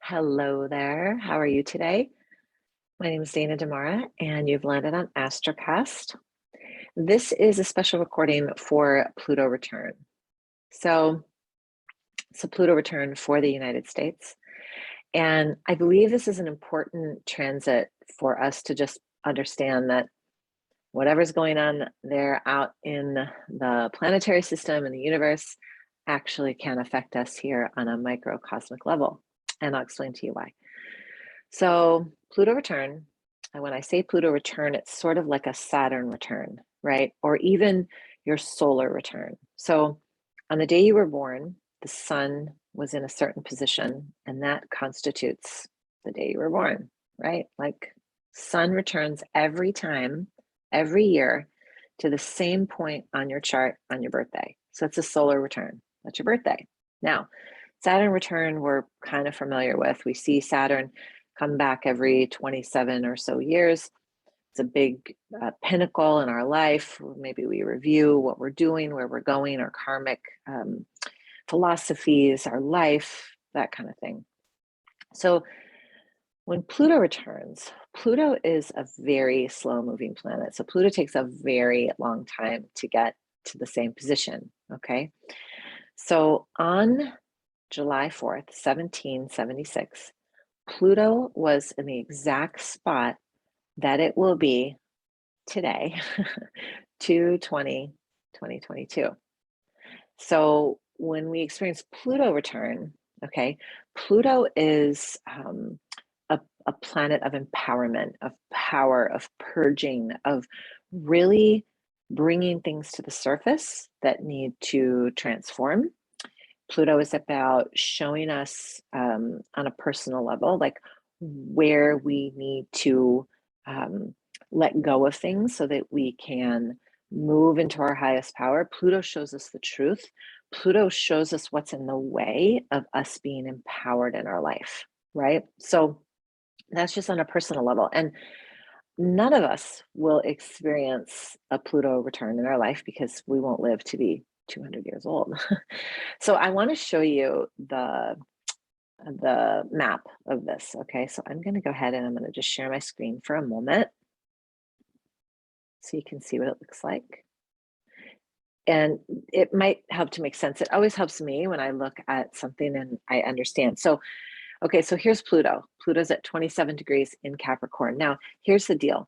Hello there. How are you today? My name is Dana Demara, and you've landed on Astrocast. This is a special recording for Pluto Return. So it's a Pluto Return for the United States. And I believe this is an important transit for us to just understand that whatever's going on there out in the planetary system and the universe actually can affect us here on a microcosmic level. And I'll explain to you why. So Pluto return, and when I say Pluto return, it's sort of like a Saturn return, right? Or even your solar return. So on the day you were born, the sun was in a certain position, and that constitutes the day you were born, right? Like sun returns every time, every year to the same point on your chart on your birthday. So it's a solar return. That's your birthday. Now, Saturn return, we're kind of familiar with. We see Saturn come back every 27 or so years. It's a big pinnacle in our life. Maybe we review what we're doing, where we're going, our karmic philosophies, our life, that kind of thing. So when Pluto returns, Pluto is a very slow moving planet. So Pluto takes a very long time to get to the same position, okay? So on July 4th, 1776, Pluto was in the exact spot that it will be today, 2/20/2022. So when we experience Pluto return, okay, Pluto is a planet of empowerment, of power, of purging, of really bringing things to the surface that need to transform. Pluto is about showing us on a personal level, like where we need to let go of things so that we can move into our highest power. Pluto shows us the truth. Pluto shows us what's in the way of us being empowered in our life, right? So that's just on a personal level. And none of us will experience a Pluto return in our life because we won't live to be 200 years old. So I want to show you the map of this. Okay, so I'm going to go ahead and I'm going to just share my screen for a moment so you can see what it looks like. And it might help to make sense. It always helps me when I look at something and I understand. So, okay, so here's Pluto. Pluto's at 27 degrees in Capricorn. Now, here's the deal.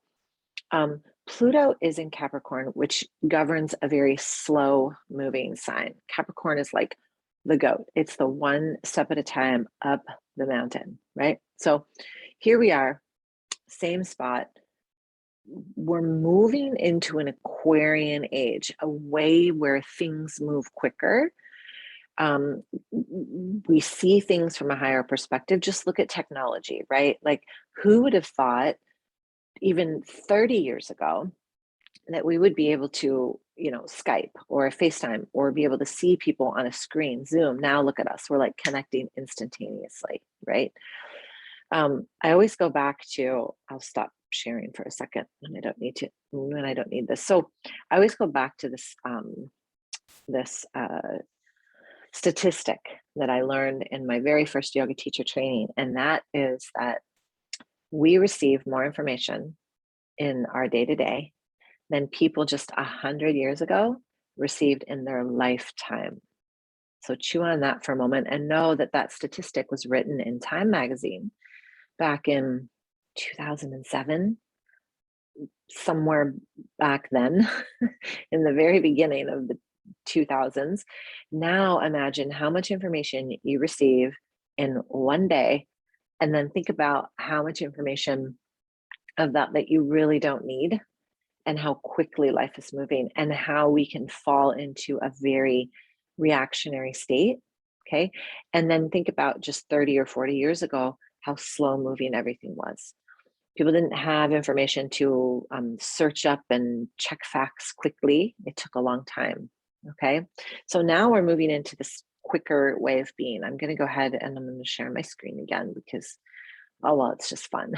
Pluto is in Capricorn, which governs a very slow moving sign. Capricorn is like the goat. It's the one step at a time up the mountain, right? So here we are, same spot. We're moving into an Aquarian age, a way where things move quicker. We see things from a higher perspective. Just look at technology, right? Like who would have thought even 30 years ago that we would be able to, Skype or FaceTime or be able to see people on a screen, Zoom. Now look at us, we're like connecting instantaneously, right? I always go back to, I'll stop sharing for a second when I don't need this. So I always go back to this statistic that I learned in my very first yoga teacher training. And that is that we receive more information in our day-to-day than people just 100 years ago received in their lifetime. So chew on that for a moment and know that that statistic was written in Time magazine back in 2007, somewhere back then, in the very beginning of the 2000s. Now imagine how much information you receive in one day, and then think about how much information of that you really don't need, and how quickly life is moving and how we can fall into a very reactionary state. Okay. And then think about just 30 or 40 years ago, how slow moving everything was. People didn't have information to search up and check facts quickly. It took a long time. Okay. So now we're moving into this quicker way of being. I'm going to go ahead and I'm going to share my screen again because, oh, well, it's just fun.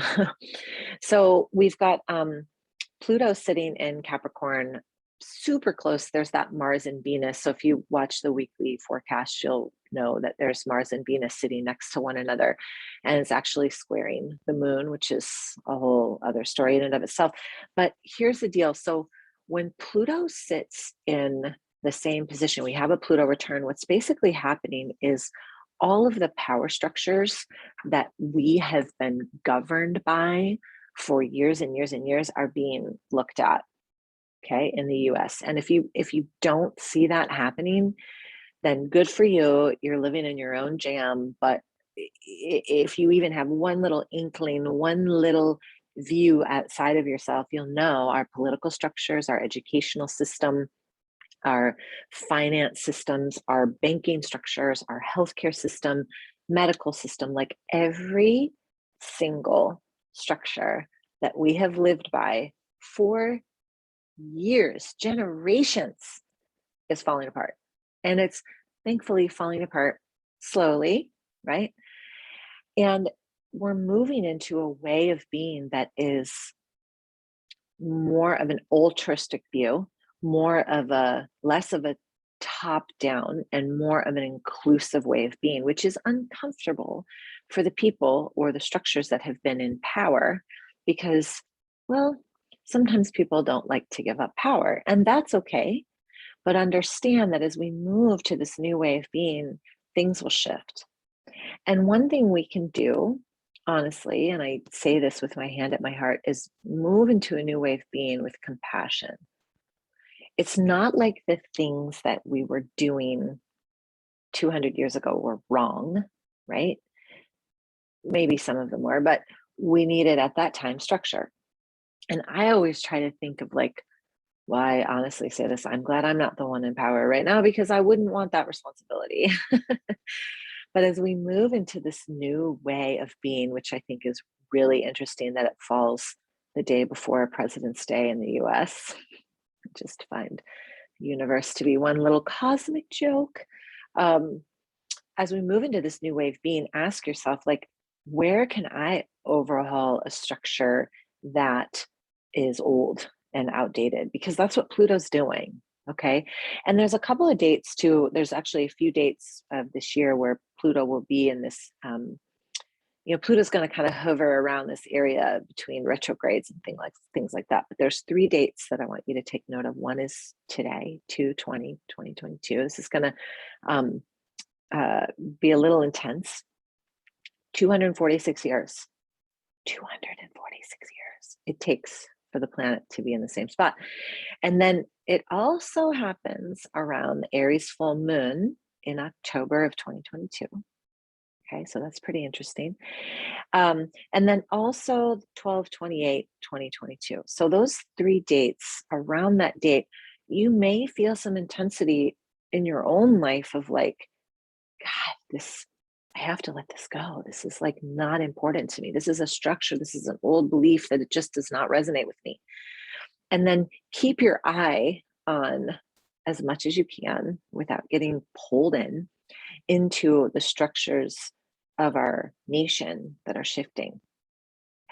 So we've got Pluto sitting in Capricorn super close, there's that Mars and Venus. So if you watch the weekly forecast, you'll know that there's Mars and Venus sitting next to one another, and it's actually squaring the moon, which is a whole other story in and of itself. But here's the deal. So when Pluto sits in the same position, we have a Pluto return. What's basically happening is all of the power structures that we have been governed by for years and years and years are being looked at, okay, in the US. And if you don't see that happening, then good for you. You're living in your own jam. But if you even have one little inkling, one little view outside of yourself, you'll know our political structures, our educational system, our finance systems, our banking structures, our healthcare system, medical system, like every single structure that we have lived by for years, generations, is falling apart. And it's thankfully falling apart slowly, right? And we're moving into a way of being that is more of an altruistic view, less of a top down and more of an inclusive way of being, which is uncomfortable for the people or the structures that have been in power because, well, sometimes people don't like to give up power, and that's okay. But understand that as we move to this new way of being, things will shift. And one thing we can do, honestly, and I say this with my hand at my heart, is move into a new way of being with compassion. It's not like the things that we were doing 200 years ago were wrong, right? Maybe some of them were, but we needed at that time structure. And I always try to think of like, why I honestly say this, I'm glad I'm not the one in power right now because I wouldn't want that responsibility. But as we move into this new way of being, which I think is really interesting that it falls the day before President's Day in the US, I just find the universe to be one little cosmic joke. As we move into this new way of being, ask yourself, like, where can I overhaul a structure that is old and outdated? Because that's what Pluto's doing. Okay. And there's a couple of dates too. There's actually a few dates of this year where Pluto will be in this, Pluto's going to kind of hover around this area between retrogrades and things like that. But there's 3 dates that I want you to take note of. One is today, 2/20/2022. This is going to be a little intense. 246 years. 246 years it takes for the planet to be in the same spot. And then it also happens around the Aries full moon in October of 2022. Okay, so that's pretty interesting. And then also 12/28/2022. So those 3 dates, around that date, you may feel some intensity in your own life of like, God, I have to let this go. This is like not important to me. This is a structure. This is an old belief that it just does not resonate with me. And then keep your eye on, as much as you can without getting pulled into the structures of our nation that are shifting.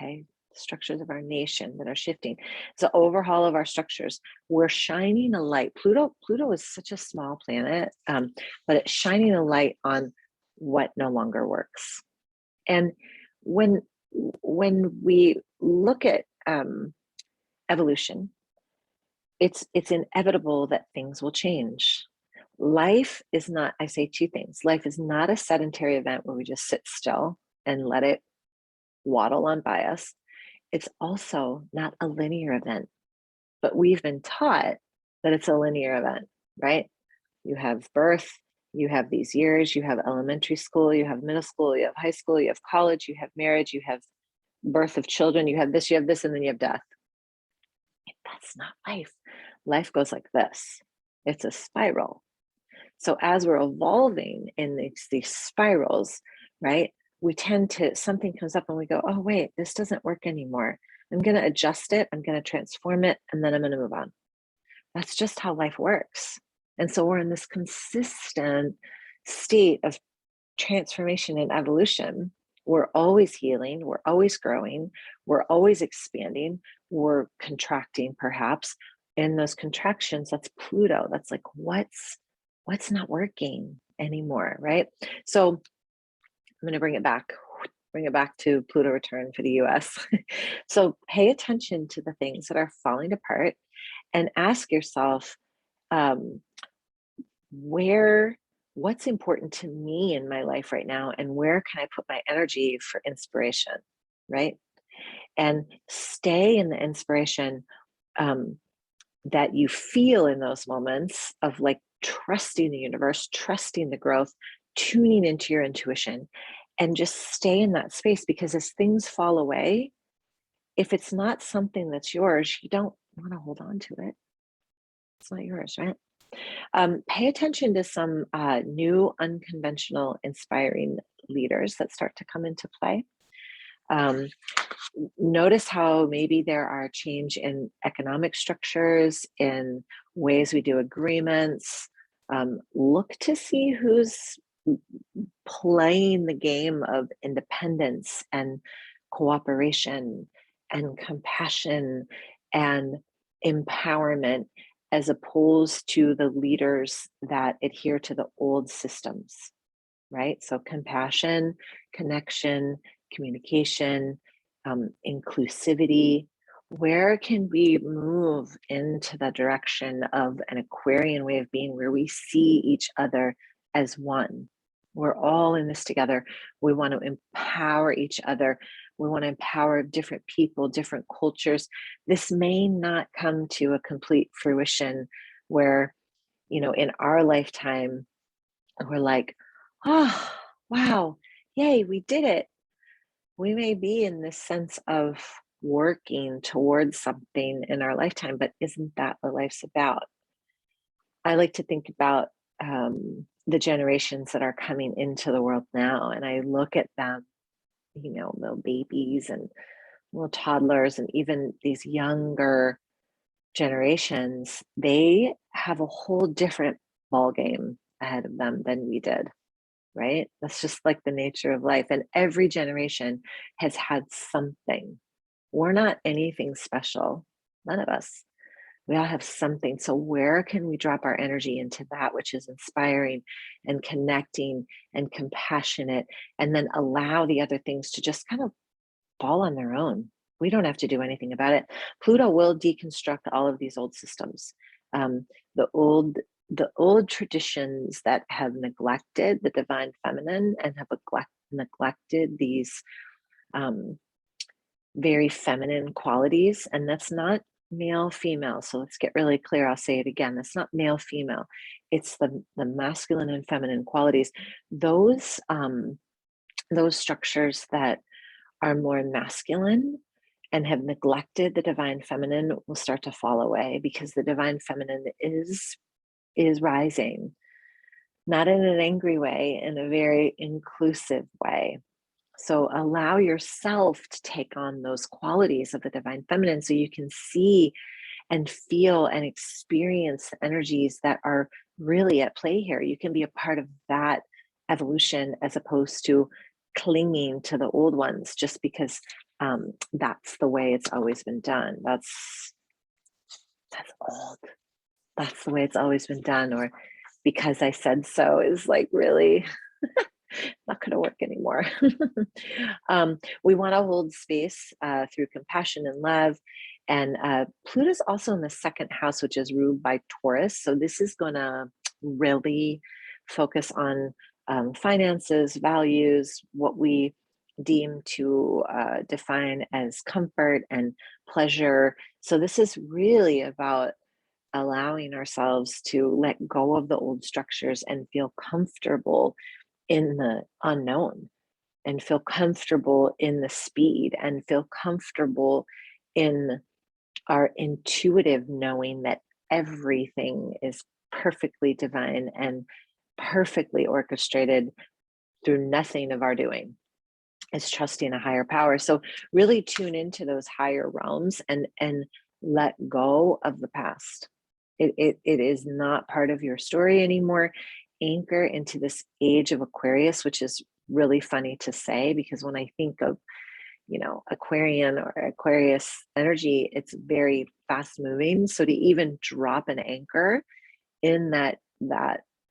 Okay. The structures of our nation that are shifting. It's an overhaul of our structures. We're shining a light. Pluto is such a small planet, but it's shining a light on what no longer works. And when we look at evolution, it's inevitable that things will change. Life is not, I say 2 things. Life is not a sedentary event where we just sit still and let it waddle on by us. It's also not a linear event, but we've been taught that it's a linear event, right? You have birth, you have these years, you have elementary school, you have middle school, you have high school, you have college, you have marriage, you have birth of children, you have this, and then you have death. That's not life. Life goes like this. It's a spiral. So as we're evolving in these spirals, right, we tend to, something comes up and we go, oh, wait, this doesn't work anymore. I'm going to adjust it. I'm going to transform it. And then I'm going to move on. That's just how life works. And so we're in this consistent state of transformation and evolution. We're always healing. We're always growing. We're always expanding. We're contracting, perhaps. in those contractions, that's Pluto. That's like, what's not working anymore, right? So I'm going to bring it back to Pluto return for the US. So pay attention to the things that are falling apart and ask yourself, um, what's important to me in my life right now, and where can I put my energy for inspiration, right? And stay in the inspiration um, that you feel in those moments of like trusting the universe, trusting the growth, tuning into your intuition, and just stay in that space, because as things fall away, if it's not something that's yours, you don't want to hold on to it. It's not yours, right? Pay attention to some new, unconventional, inspiring leaders that start to come into play. Um, Notice how maybe there are change in economic structures, in ways we do agreements. Look to see who's playing the game of independence and cooperation and compassion and empowerment, as opposed to the leaders that adhere to the old systems, right? So compassion, connection, communication, inclusivity. Where can we move into the direction of an Aquarian way of being, where we see each other as one? We're all in this together. We want to empower each other. We want to empower different people, different cultures. This may not come to a complete fruition where, in our lifetime, we're like, oh, wow, yay, we did it. We may be in this sense of working towards something in our lifetime, but isn't that what life's about? I like to think about the generations that are coming into the world now, and I look at them, little babies and little toddlers, and even these younger generations. They have a whole different ball game ahead of them than we did, right? That's just like the nature of life. And every generation has had something. We're not anything special, none of us. We all have something. So, where can we drop our energy into that which is inspiring and connecting and compassionate, and then allow the other things to just kind of fall on their own? We don't have to do anything about it. Pluto will deconstruct all of these old systems. Um, the old traditions that have neglected the divine feminine and have neglected these um, very feminine qualities. And that's not male female. So let's get really clear. I'll say it again. That's not male female. It's the masculine and feminine qualities. Those structures that are more masculine and have neglected the divine feminine will start to fall away, because the divine feminine is rising, not in an angry way, in a very inclusive way. So allow yourself to take on those qualities of the divine feminine, so you can see and feel and experience the energies that are really at play here. You can be a part of that evolution, as opposed to clinging to the old ones just because that's the way it's always been done. That's old. That's the way it's always been done, or because I said so is like really not going to work anymore. We want to hold space through compassion and love. And Pluto's also in the second house, which is ruled by Taurus. So this is going to really focus on finances, values, what we deem to define as comfort and pleasure. So this is really about allowing ourselves to let go of the old structures and feel comfortable in the unknown, and feel comfortable in the speed, and feel comfortable in our intuitive knowing that everything is perfectly divine and perfectly orchestrated through nothing of our doing. It's trusting a higher power. So really tune into those higher realms and let go of the past. It is not part of your story anymore. Anchor into this age of Aquarius, which is really funny to say, because when I think of Aquarian or Aquarius energy, it's very fast moving. So to even drop an anchor in that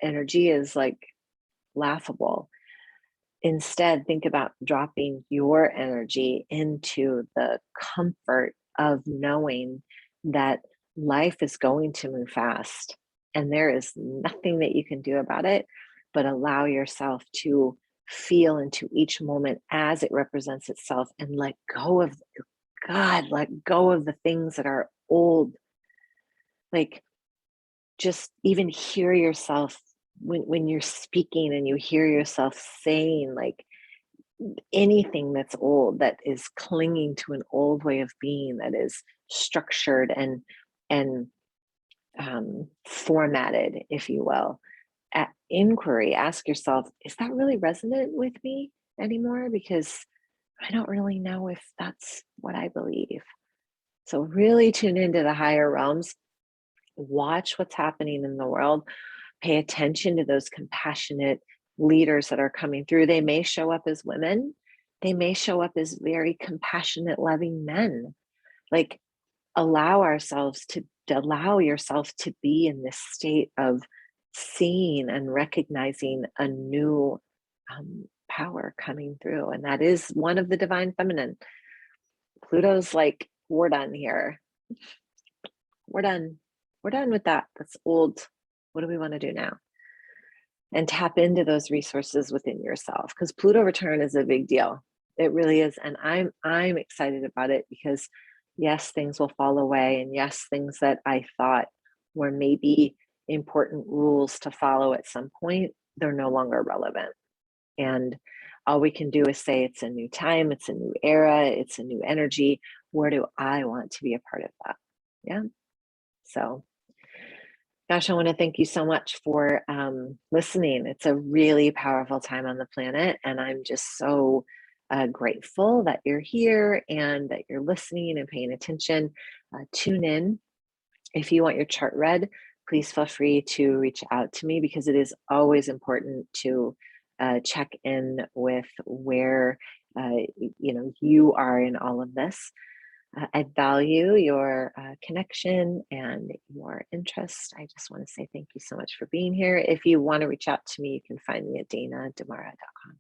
energy is like laughable. Instead, think about dropping your energy into the comfort of knowing that life is going to move fast and there is nothing that you can do about it, but allow yourself to feel into each moment as it represents itself and let go of let go of the things that are old. Like, just even hear yourself when you're speaking and you hear yourself saying like anything that's old, that is clinging to an old way of being, that is structured and formatted, if you will. At inquiry, ask yourself, is that really resonant with me anymore? Because I don't really know if that's what I believe. So really tune into the higher realms, watch what's happening in the world, pay attention to those compassionate leaders that are coming through. They may show up as women, they may show up as very compassionate, loving men. Like, allow yourself to be in this state of seeing and recognizing a new power coming through. And that is one of the divine feminine. Pluto's like, we're done here. We're done. We're done with that. That's old. What do we want to do now? And tap into those resources within yourself, because Pluto return is a big deal. It really is. And I'm excited about it because yes, things will fall away. And yes, things that I thought were maybe important rules to follow at some point, they're no longer relevant. And all we can do is say it's a new time, it's a new era, it's a new energy. Where do I want to be a part of that? Yeah. So gosh, I want to thank you so much for listening. It's a really powerful time on the planet, and I'm just so grateful that you're here and that you're listening and paying attention. Tune in. If you want your chart read, please feel free to reach out to me, because it is always important to check in with where you are in all of this. I value your connection and your interest. I just want to say thank you so much for being here. If you want to reach out to me, you can find me at danademara.com.